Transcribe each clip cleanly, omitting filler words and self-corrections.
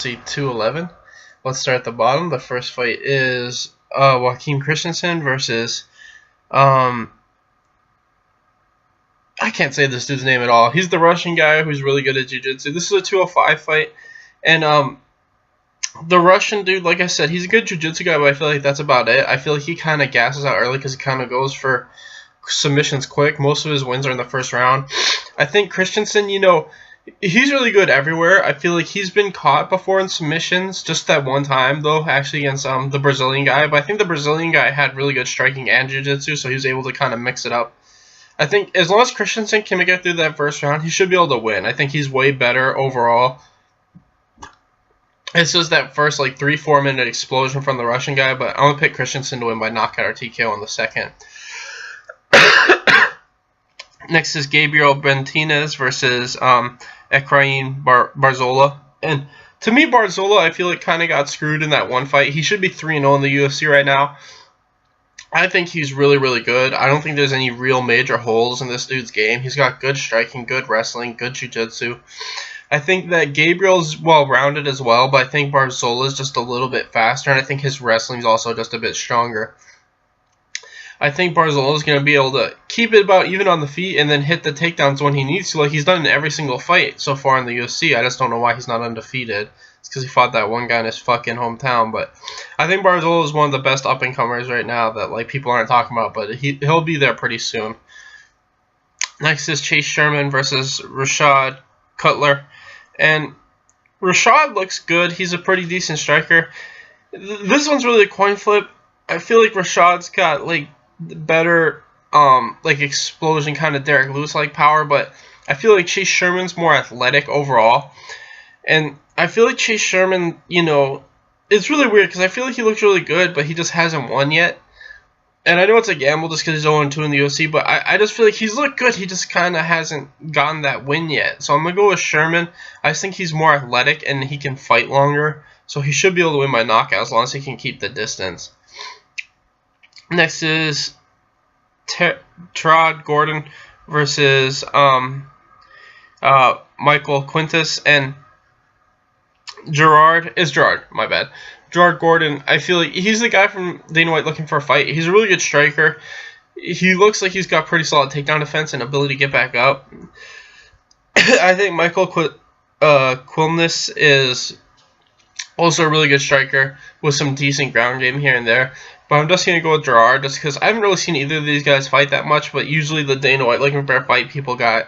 211. Let's start at the bottom. The first fight is Joaquin Christensen versus I can't say this dude's name at all. He's the Russian guy who's really good at jiu-jitsu. This is a 205 fight, and the Russian dude, like I said, he's a good jiu-jitsu guy, but I feel like that's about it. I feel like he kind of gasses out early because he kind of goes for submissions quick. Most of his wins are in the first round. I think Christensen, he's really good everywhere. I feel like he's been caught before in submissions, just that one time, though, actually against the Brazilian guy. But I think the Brazilian guy had really good striking and jiu-jitsu, so he was able to kind of mix it up. I think as long as Christensen can make it through that first round, he should be able to win. I think he's way better overall. It's just that first 3-4 minute explosion from the Russian guy, but I'm going to pick Christensen to win by knockout or TKO in the second. Next is Gabriel Bentinez versus Ekraiim Barzola. And to me, Barzola, I feel like kind of got screwed in that one fight. He should be 3-0 in the UFC right now. I think he's really, really good. I don't think there's any real major holes in this dude's game. He's got good striking, good wrestling, good jiu-jitsu. I think that Gabriel's well-rounded as well, but I think Barzola's just a little bit faster, and I think his wrestling's also just a bit stronger. I think Barzola's going to be able to keep it about even on the feet and then hit the takedowns when he needs to, like he's done in every single fight so far in the UFC. I just don't know why he's not undefeated. It's because he fought that one guy in his fucking hometown. But I think Barzola is one of the best up-and-comers right now that people aren't talking about, but he'll be there pretty soon. Next is Chase Sherman versus Rashad Cutler. And Rashad looks good. He's a pretty decent striker. This one's really a coin flip. I feel like Rashad's got better explosion kind of Derek Lewis-like power, but I feel like Chase Sherman's more athletic overall. And I feel like Chase Sherman, it's really weird because I feel like he looks really good, but he just hasn't won yet. And I know it's a gamble just because he's 0-2 in the UFC, but I just feel like he's looked good. He just kind of hasn't gotten that win yet. So I'm going to go with Sherman. I just think he's more athletic and he can fight longer. So he should be able to win by knockout as long as he can keep the distance. Next is Terod Gordon versus Michael Quintus. And Gerard, my bad. Gerard Gordon, I feel like he's the guy from Dana White looking for a fight. He's a really good striker. He looks like he's got pretty solid takedown defense and ability to get back up. I think Michael Quilnis is also a really good striker with some decent ground game here and there. But I'm just going to go with Gerard just because I haven't really seen either of these guys fight that much, but usually the Dana White looking for a fight people get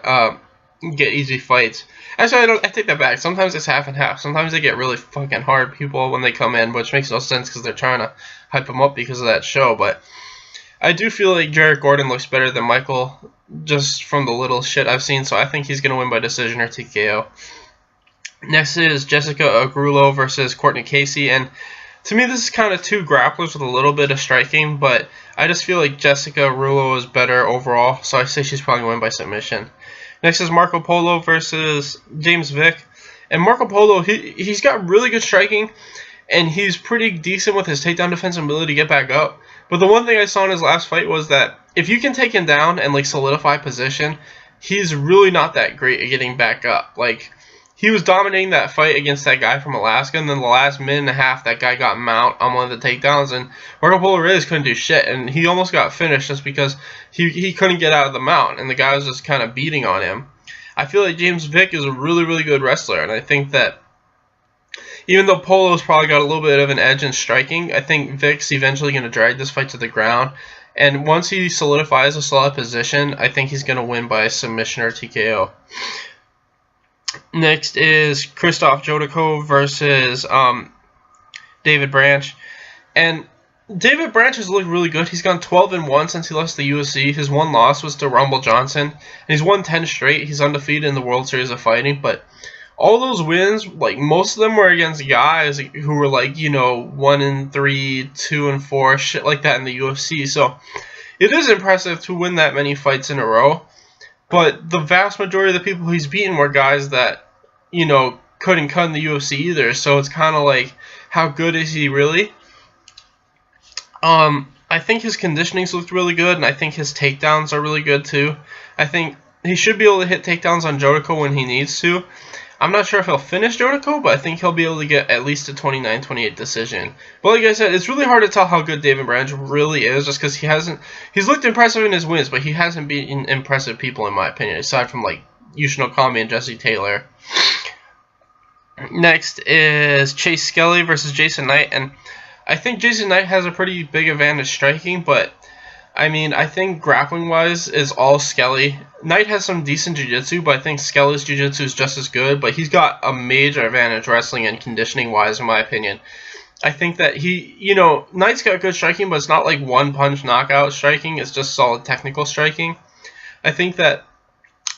easy fights. Actually, I take that back. Sometimes it's half and half. Sometimes they get really fucking hard people when they come in, which makes no sense because they're trying to hype them up because of that show. But I do feel like Jared Gordon looks better than Michael just from the little shit I've seen, so I think he's going to win by decision or TKO. Next is Jessica Agrulo versus Courtney Casey, and to me this is kind of two grapplers with a little bit of striking, but I just feel like Jessica Agrulo is better overall, so I say she's probably going to win by submission. Next is Marco Polo versus James Vick. And Marco Polo, he's got really good striking, and he's pretty decent with his takedown defense and ability to get back up. But the one thing I saw in his last fight was that if you can take him down and solidify position, he's really not that great at getting back up. He was dominating that fight against that guy from Alaska, and then the last minute and a half, that guy got mount on one of the takedowns, and Marco Polo Reyes couldn't do shit, and he almost got finished just because he couldn't get out of the mount, and the guy was just kind of beating on him. I feel like James Vick is a really, really good wrestler, and I think that even though Polo's probably got a little bit of an edge in striking, I think Vick's eventually going to drag this fight to the ground, and once he solidifies a solid position, I think he's going to win by submission or TKO. Next is Krzysztof Jotko versus David Branch. And David Branch has looked really good. He's gone 12-1 since he left the UFC. His one loss was to Rumble Johnson. And he's won 10 straight. He's undefeated in the World Series of Fighting. But all those wins, most of them were against guys who were 1-3, 2-4, shit like that in the UFC. So it is impressive to win that many fights in a row. But the vast majority of the people he's beaten were guys that, couldn't cut in the UFC either. So it's kind of how good is he really? I think his conditioning's looked really good, and I think his takedowns are really good too. I think he should be able to hit takedowns on Jotko when he needs to. I'm not sure if he'll finish Jotoko, but I think he'll be able to get at least a 29-28 decision. But like I said, it's really hard to tell how good David Branch really is, just because he's looked impressive in his wins, but he hasn't beaten impressive people in my opinion, aside from like Yushin Okami and Jesse Taylor. Next is Chase Skelly versus Jason Knight, and I think Jason Knight has a pretty big advantage striking, but I mean, I think grappling-wise is all Skelly. Knight has some decent jiu-jitsu, but I think Skelly's jiu-jitsu is just as good, but he's got a major advantage wrestling and conditioning-wise, in my opinion. I think that Knight's got good striking, but it's not like one-punch knockout striking, it's just solid technical striking. I think that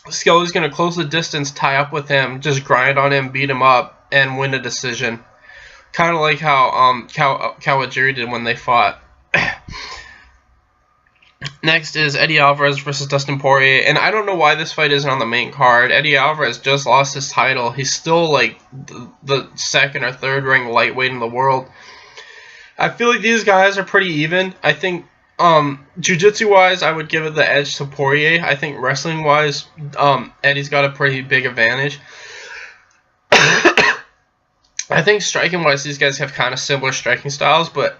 Skelly's going to close the distance, tie up with him, just grind on him, beat him up, and win a decision. Kind of like how Kawajiri did when they fought. Next is Eddie Alvarez versus Dustin Poirier, and I don't know why this fight isn't on the main card. Eddie Alvarez just lost his title. He's still like the second or third ranked lightweight in the world. I feel like these guys are pretty even. I think jiu-jitsu wise, I would give it the edge to Poirier. I think wrestling wise, Eddie's got a pretty big advantage. I think striking wise, these guys have kind of similar striking styles, but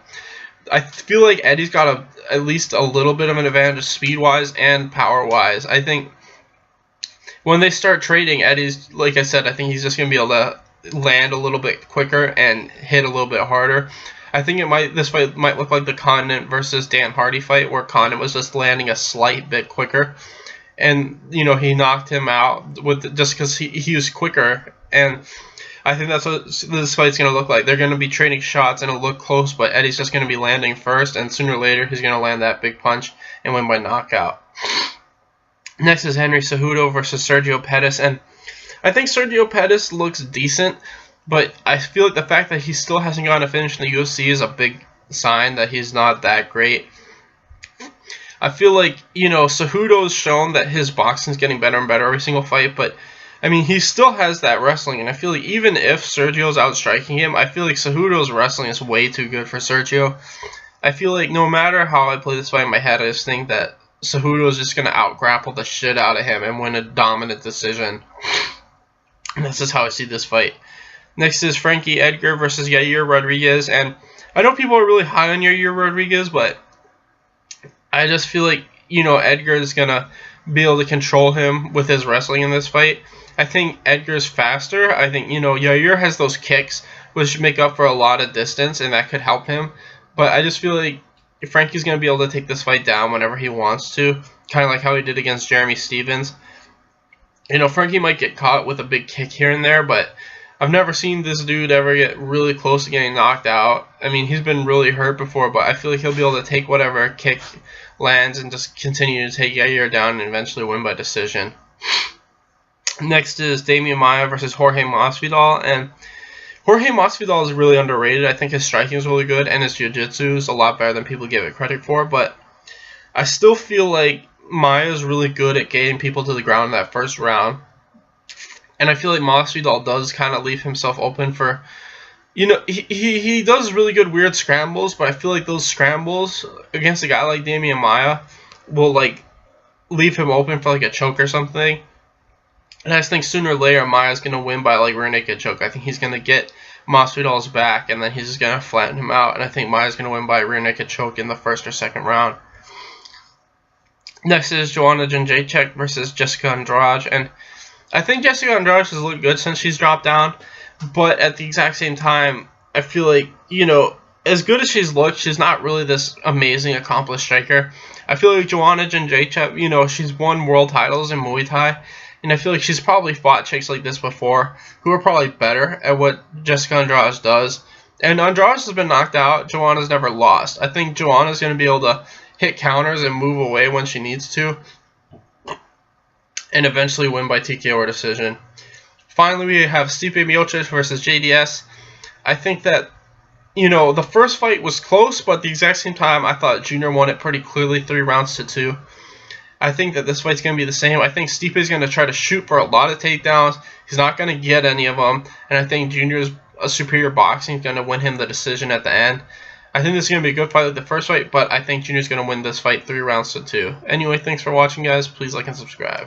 I feel like Eddie's got at least a little bit of an advantage speed-wise and power-wise. I think when they start trading, Eddie's, like I said, I think he's just going to be able to land a little bit quicker and hit a little bit harder. I think this fight might look like the Condit versus Dan Hardy fight, where Condit was just landing a slight bit quicker. And, he knocked him out just because he was quicker. And I think that's what this fight's going to look like. They're going to be trading shots and it'll look close, but Eddie's just going to be landing first, and sooner or later he's going to land that big punch and win by knockout. Next is Henry Cejudo versus Sergio Pettis, and I think Sergio Pettis looks decent, but I feel like the fact that he still hasn't gotten a finish in the UFC is a big sign that he's not that great. I feel like, Cejudo's shown that his boxing's getting better and better every single fight, but I mean, he still has that wrestling, and I feel like even if Sergio's outstriking him, I feel like Cejudo's wrestling is way too good for Sergio. I feel like no matter how I play this fight in my head, I just think that Cejudo's just going to out-grapple the shit out of him and win a dominant decision. And this is how I see this fight. Next is Frankie Edgar versus Yair Rodriguez, and I know people are really high on Yair Rodriguez, but I just feel like, Edgar is going to be able to control him with his wrestling in this fight. I think Edgar's faster. I think, Yair has those kicks, which make up for a lot of distance, and that could help him. But I just feel like Frankie's going to be able to take this fight down whenever he wants to, kind of like how he did against Jeremy Stephens. Frankie might get caught with a big kick here and there, but I've never seen this dude ever get really close to getting knocked out. I mean, he's been really hurt before, but I feel like he'll be able to take whatever kick lands and just continue to take Yair down and eventually win by decision. Next is Damian Maia versus Jorge Masvidal, and Jorge Masvidal is really underrated. I think his striking is really good, and his jiu-jitsu is a lot better than people give it credit for, but I still feel like Maia is really good at getting people to the ground in that first round, and I feel like Masvidal does kind of leave himself open for, he does really good weird scrambles, but I feel like those scrambles against a guy like Damian Maia will, leave him open for, a choke or something. And I just think sooner or later Maia's going to win by, rear naked choke. I think he's going to get Masvidal's back, and then he's just going to flatten him out. And I think Maia's going to win by rear naked choke in the first or second round. Next is Joanna Jędrzejczyk versus Jessica Andrade. And I think Jessica Andrade has looked good since she's dropped down. But at the exact same time, I feel like, as good as she's looked, she's not really this amazing, accomplished striker. I feel like Joanna Jędrzejczyk, she's won world titles in Muay Thai. And I feel like she's probably fought chicks like this before who are probably better at what Jessica Andrade does. And Andrade has been knocked out. Joanna's never lost. I think Joanna's going to be able to hit counters and move away when she needs to, and eventually win by TKO or decision. Finally, we have Stipe Miocic versus JDS. I think that, the first fight was close, but at the exact same time, I thought Junior won it pretty clearly, 3-2. I think that this fight's going to be the same. I think Stipe is going to try to shoot for a lot of takedowns. He's not going to get any of them. And I think Junior's superior boxing is going to win him the decision at the end. I think this is going to be a good fight like the first fight, but I think Junior's going to win this fight 3-2. Anyway, thanks for watching, guys. Please like and subscribe.